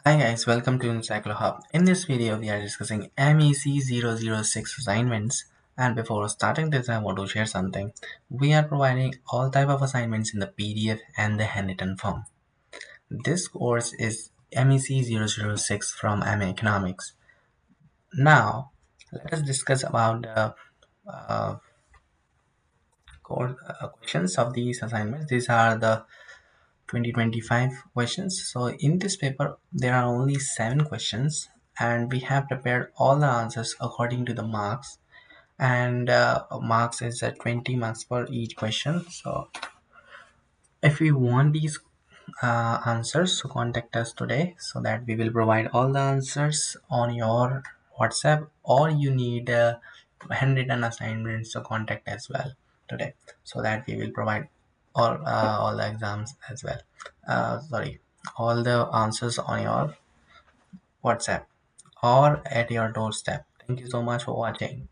Hi guys, welcome to Encyclo Hub. In this video, we are discussing MEC 006 assignments. And before starting this, I want to share something. We are providing all type of assignments in the PDF and the handwritten form. This course is MEC 006 from MA Economics. Now, let us discuss about the uh, questions of these assignments. These are the 2025 questions. So in this paper there are only 7 questions and we have prepared all the answers according to the marks, and marks is at 20 marks per each question. So if you want these answers, so contact us today so that we will provide all the answers on your WhatsApp, or you need handwritten assignments, so contact as well today so that we will provide all the exams as well. Sorry, all the answers on your WhatsApp or at your doorstep. Thank you so much for watching.